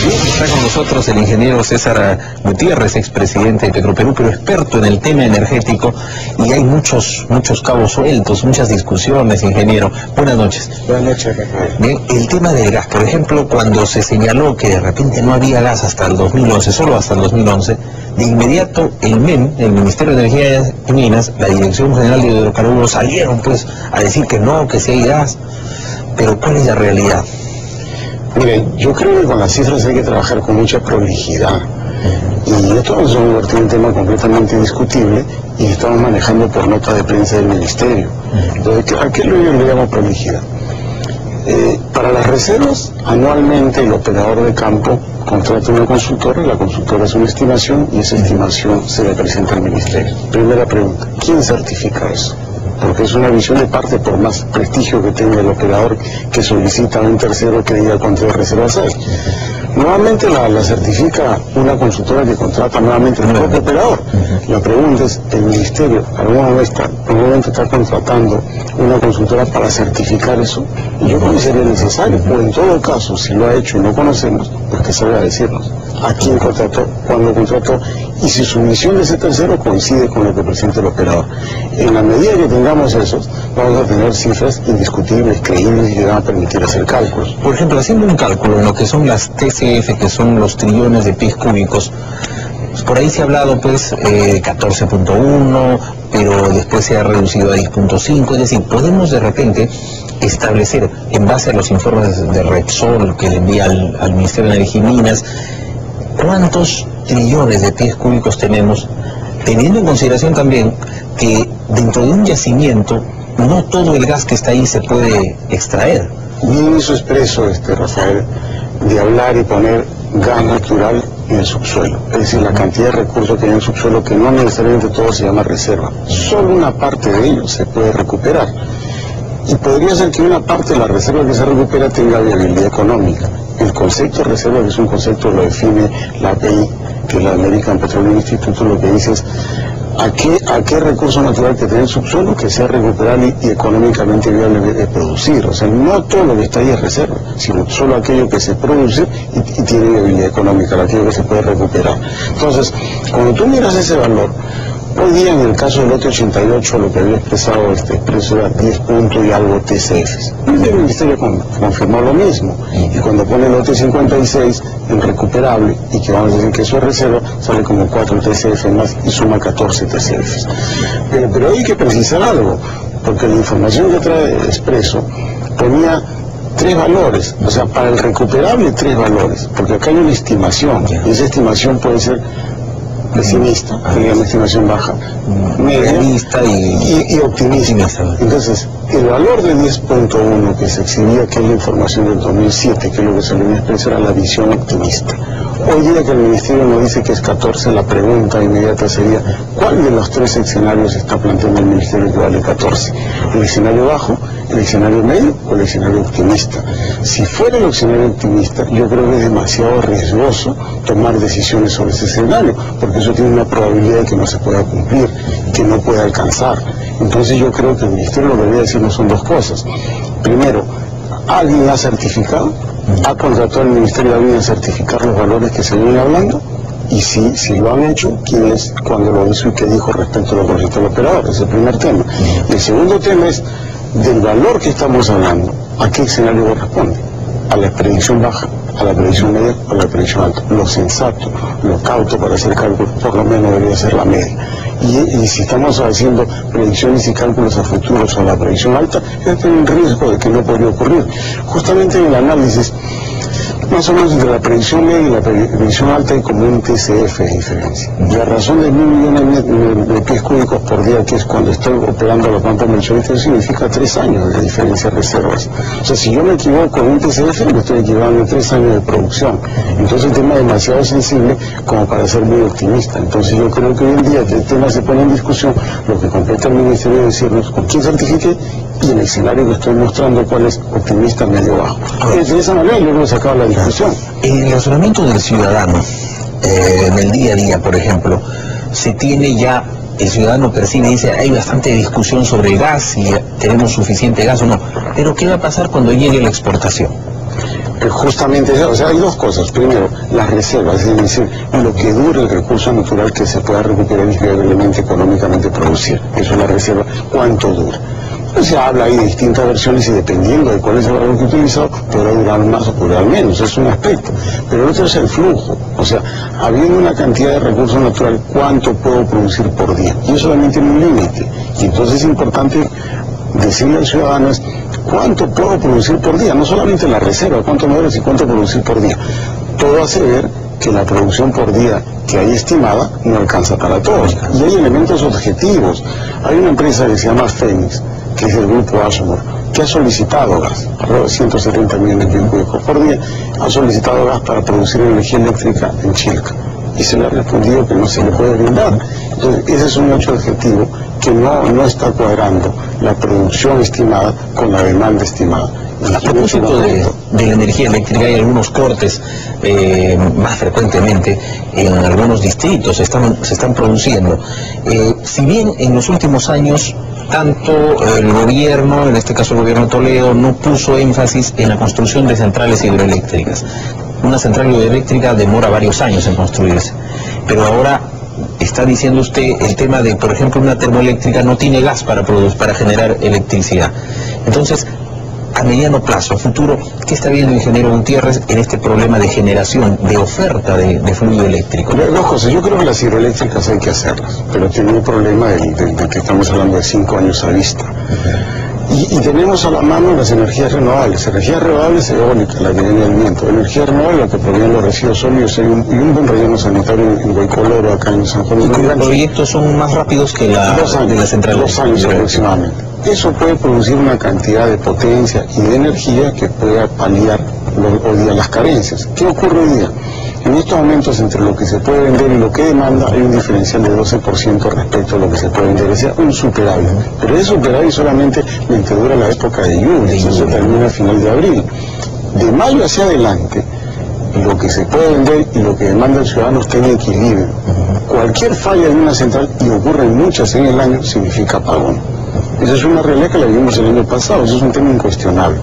Bien, está con nosotros el ingeniero César Gutiérrez, expresidente de Petroperú, pero experto en el tema energético, y hay muchos cabos sueltos, muchas discusiones, ingeniero. Buenas noches. Buenas noches, Rafael. Bien, el tema del gas, por ejemplo, cuando se señaló que de repente no había gas hasta el 2011, solo hasta el 2011, de inmediato el MEM, el Ministerio de Energía y Minas, la Dirección General de Hidrocarburos, salieron pues a decir que no, que sí hay gas. Pero ¿cuál es la realidad? Miren, yo creo que con las cifras hay que trabajar con mucha prolijidad. Y esto es un tema completamente discutible y estamos manejando por nota de prensa del Ministerio. Entonces, ¿a qué le llamo prolijidad? Para las reservas, anualmente el operador de campo contrata una consultora, la consultora hace una estimación y esa estimación se le presenta al Ministerio. Primera pregunta, ¿quién certifica eso? Porque es una visión de parte, por más prestigio que tenga el operador que solicita a un tercero que diga cuántas reservas hay. Nuevamente la certifica una consultora que contrata nuevamente el propio operador. La pregunta es, ¿el Ministerio algún momento está contratando una consultora para certificar eso? Y yo creo que sería necesario, o en todo caso, si lo ha hecho y no conocemos, pues que salga a decirnos a quién contrató, cuándo contrató, y si su misión de ese tercero coincide con lo que presenta el operador. En la medida que tengamos esos, vamos a tener cifras indiscutibles, creíbles y que van a permitir hacer cálculos. Por ejemplo, haciendo un cálculo en lo que son las TCF, que son los trillones de pies cúbicos, pues por ahí se ha hablado pues 14.1, pero después se ha reducido a 10.5, es decir, podemos de repente establecer, en base a los informes de Repsol que le envía al Ministerio de Energía y Minas, cuántos trillones de pies cúbicos tenemos, teniendo en consideración también que dentro de un yacimiento no todo el gas que está ahí se puede extraer. Bien hizo expreso, Rafael, de hablar y poner gas natural en el subsuelo, es decir, la cantidad de recursos que hay en el subsuelo, que no necesariamente todo se llama reserva, solo una parte de ello se puede recuperar, y podría ser que una parte de la reserva que se recupera tenga viabilidad económica. El concepto de reserva, que es un concepto, lo define la API, que es la American Petroleum Institute, lo que dice es a qué recurso natural que tiene el subsuelo que sea recuperable y económicamente viable de producir. O sea, no todo lo que está ahí es reserva, sino solo aquello que se produce y tiene viabilidad económica, aquello que se puede recuperar. Entonces, cuando tú miras ese valor, hoy día en el caso del lote 88 lo que había expresado expreso era 10 puntos y algo TCFs. El Ministerio confirmó lo mismo, y cuando pone el lote 56 en recuperable, y que vamos a decir que eso es reserva, sale como 4 TCF más y suma 14 TCFs. Pero hay que precisar algo, porque la información que trae Expreso ponía 3 valores, o sea, para el recuperable 3 valores, porque acá hay una estimación, y esa estimación puede ser pesimista, una estimación baja, realista y optimista. Entonces, el valor de 10.1 que se exhibía, que es la información del 2007, que es lo que salió en Expreso, era la visión optimista. Hoy día que el Ministerio nos dice que es 14, la pregunta inmediata sería, ¿cuál de los 3 escenarios está planteando el Ministerio que vale 14? ¿El escenario bajo, el escenario medio o el escenario optimista? Si fuera el escenario optimista, yo creo que es demasiado riesgoso tomar decisiones sobre ese escenario, porque eso tiene una probabilidad de que no se pueda cumplir, que no pueda alcanzar. Entonces yo creo que el Ministerio lo que debería decirnos son 2 cosas. Primero, ¿alguien ha certificado? ¿Ha contratado el Ministerio a alguien a certificar los valores que se vienen hablando? Y si lo han hecho, ¿quién es, cuando lo hizo y qué dijo respecto a los proyectos del operador? Ese es el primer tema. El segundo tema es, del valor que estamos hablando, ¿a qué escenario corresponde? ¿A la predicción baja, a la predicción media o a la predicción alta? Lo sensato, lo cauto para hacer cálculos, por lo menos debería ser la media. Y si estamos haciendo predicciones y cálculos a futuros a la predicción alta, es un riesgo de que no podría ocurrir. Justamente en el análisis, más o menos entre la predicción media y la predicción alta hay como un TCF de diferencia. La razón de 1.000 millones de pies cúbicos por día, que es cuando estoy operando los campos mencionistas, significa 3 años de diferencia de reservas. O sea, si yo me equivoco en un TCF, me estoy equivocando en 3 años de producción. Entonces el tema es demasiado sensible como para ser muy optimista. Entonces yo creo que hoy en día que el tema se pone en discusión, lo que compete al Ministerio es decirnos con quién certifique y el escenario que estoy mostrando cuál es optimista, medio bajo. De esa manera yo creo que se acaba la discusión. En el razonamiento del ciudadano, en el día a día, por ejemplo, se tiene ya, el ciudadano percibe y dice, hay bastante discusión sobre el gas, si tenemos suficiente gas o no, pero ¿qué va a pasar cuando llegue la exportación? Justamente, o sea, hay dos cosas. Primero, las reservas, es decir, lo que dure el recurso natural que se pueda recuperar y viablemente, económicamente producir. Eso es la reserva. ¿Cuánto dura? Se habla ahí de distintas versiones y dependiendo de cuál es el valor que he utilizado, podrá durar más o podrá menos, es un aspecto. Pero el otro es el flujo, o sea, habiendo una cantidad de recursos naturales, ¿cuánto puedo producir por día? Y eso también tiene un límite. Y entonces es importante decirle al ciudadano es cuánto puedo producir por día, no solamente la reserva, cuánto me dura, sino cuánto producir por día. Todo hace ver que la producción por día que hay estimada no alcanza para todos. Y hay elementos objetivos. Hay una empresa que se llama Fénix, que es el grupo Ashmore, que ha solicitado gas, alrededor de 170 millones de cúbicos por día, ha solicitado gas para producir energía eléctrica en Chilca. Y se le ha respondido que no se le puede brindar. Entonces, ese es un hecho objetivo que no está cuadrando la producción estimada con la demanda estimada. A propósito de la energía eléctrica, hay algunos cortes más frecuentemente en algunos distritos se están produciendo. Si bien en los últimos años tanto el gobierno, en este caso el gobierno de Toledo, no puso énfasis en la construcción de centrales hidroeléctricas. Una central hidroeléctrica demora varios años en construirse, pero ahora está diciendo usted el tema de, por ejemplo, una termoeléctrica no tiene gas para generar electricidad. Entonces, a mediano plazo, a futuro, ¿qué está viendo el ingeniero Gutiérrez en este problema de generación, de oferta de fluido eléctrico? Dos cosas, yo creo que las hidroeléctricas hay que hacerlas, pero tiene un problema del que estamos hablando de 5 años a vista. Y tenemos a la mano las energías renovables eólica, la que viene del viento, energía renovable, la que proviene de los residuos sólidos y un buen relleno sanitario en Guaycoloro, acá en San Juan de Los proyectos son más rápidos que la central. 2 años aproximadamente. Eso puede producir una cantidad de potencia y de energía que pueda paliar hoy día las carencias. ¿Qué ocurre hoy día? En estos momentos, entre lo que se puede vender y lo que demanda, hay un diferencial de 12% respecto a lo que se puede vender, es decir, un superávit. Pero ese superávit solamente mientras dura la época de lluvias, eso termina a final de abril. De mayo hacia adelante, lo que se puede vender y lo que demanda el ciudadano está en equilibrio. Cualquier falla en una central, y ocurren muchas en el año, significa apagón. Esa es una realidad que la vivimos el año pasado, eso es un tema incuestionable.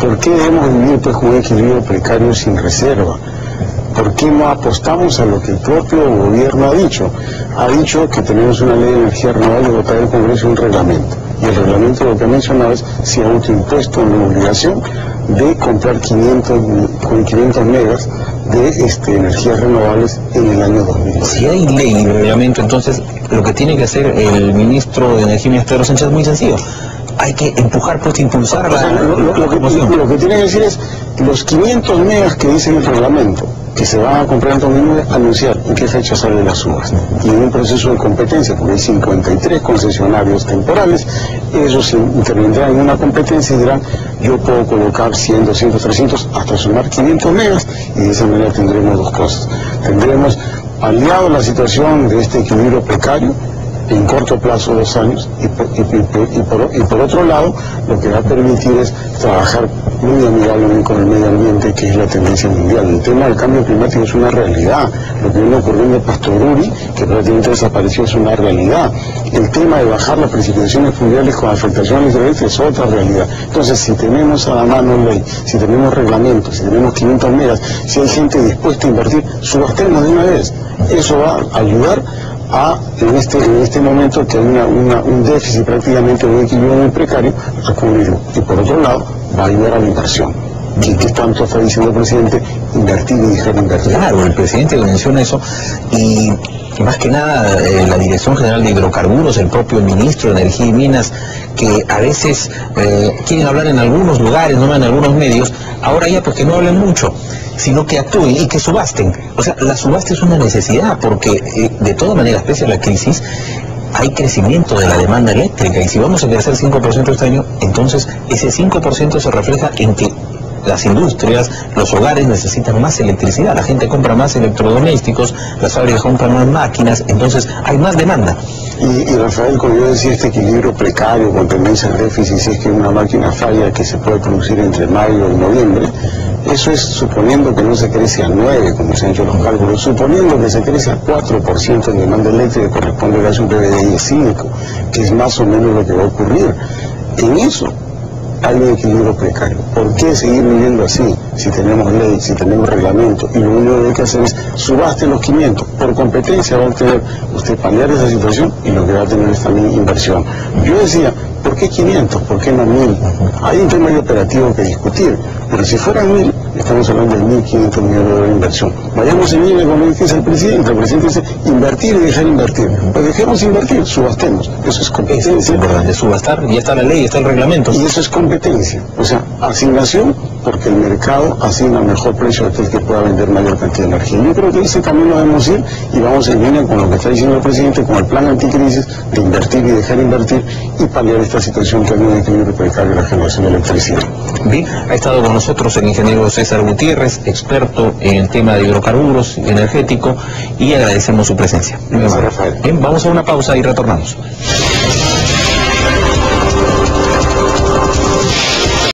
¿Por qué debemos vivir pues, con un equilibrio precario sin reserva? ¿Por qué no apostamos a lo que el propio gobierno ha dicho? Ha dicho que tenemos una ley de energía renovable votada en el Congreso y un reglamento. Y el reglamento lo que ha mencionado es se ha autoimpuesto una obligación de comprar 500 megas de energías renovables en el año 2010. Si hay ley y reglamento, entonces lo que tiene que hacer el ministro de Energía, Pedro Sánchez, es muy sencillo. Hay que empujar, pues impulsar lo que tiene que decir es los 500 megas que dice el reglamento que se van a comprar en 2009, anunciar en qué fecha salen las subastas. Y en un proceso de competencia, porque hay 53 concesionarios temporales, ellos intervendrán en una competencia y dirán, yo puedo colocar 100, 200, 300, hasta sumar 500 megas, y de esa manera tendremos dos cosas. Tendremos aliado la situación de este equilibrio precario, en corto plazo 2 años, y por otro lado, lo que va a permitir es trabajar muy amigablemente con el medio ambiente, que es la tendencia mundial. El tema del cambio climático es una realidad. Lo que viene ocurriendo en Pastoruri, que prácticamente desapareció, es una realidad. El tema de bajar las precipitaciones fluviales con afectaciones hidroeléctricas es otra realidad. Entonces, si tenemos a la mano ley, si tenemos reglamentos, si tenemos 500 megas, si hay gente dispuesta a invertir, subastemos de una vez. Eso va a ayudar en este momento que hay un déficit prácticamente de un equilibrio muy precario, a cubrirlo. Y por otro lado, va a ayudar a la inversión. ¿Qué tanto está diciendo el presidente? Invertir y dejar de invertir. Claro, el presidente menciona eso y más que nada la Dirección General de Hidrocarburos, el propio ministro de Energía y Minas, que a veces quieren hablar en algunos lugares, no en algunos medios, ahora ya pues que no hablen mucho, sino que actúen y que subasten. O sea, la subasta es una necesidad porque de todas maneras, pese a la crisis, hay crecimiento de la demanda eléctrica y si vamos a crecer 5% este año, entonces ese 5% se refleja en que las industrias, los hogares necesitan más electricidad, la gente compra más electrodomésticos, las fábricas compran más máquinas, entonces hay más demanda. Y Rafael, como yo decía, este equilibrio precario con tendencia al déficit, si es que una máquina falla que se puede producir entre mayo y noviembre, eso es suponiendo que no se crece a 9, como se han hecho los cálculos, suponiendo que se crece a 4% en demanda eléctrica, corresponde a un PBI de 5, que es más o menos lo que va a ocurrir. En eso, hay un equilibrio precario. ¿Por qué seguir viviendo así? Si tenemos ley, si tenemos reglamento, y lo único que hay que hacer es subaste los 500. Por competencia va a tener usted paliar esa situación, y lo que va a tener es también inversión. Yo decía, ¿por qué 500? ¿Por qué no 1000? Hay un tema operativo que discutir, pero si fueran 1000, estamos hablando de 1.500 millones de dólares de inversión. Vayamos en línea con lo que dice el presidente dice invertir y dejar invertir. Pues dejemos invertir, subastemos. Eso es competencia. Es importante, subastar, ya está la ley, está el reglamento. Y eso es competencia. O sea, asignación, porque el mercado asigna mejor precio a aquel que pueda vender mayor cantidad de energía. Yo creo que ese camino debemos ir, y vamos en línea con lo que está diciendo el presidente, con el plan anticrisis de invertir y dejar invertir y paliar esta situación que hay un equilibrio precario de la generación de electricidad. Bien, ha estado con nosotros el ingeniero César Gutiérrez, experto en el tema de hidrocarburos y energético, y agradecemos su presencia. Gracias, Rafael. Bien, vamos a una pausa y retornamos.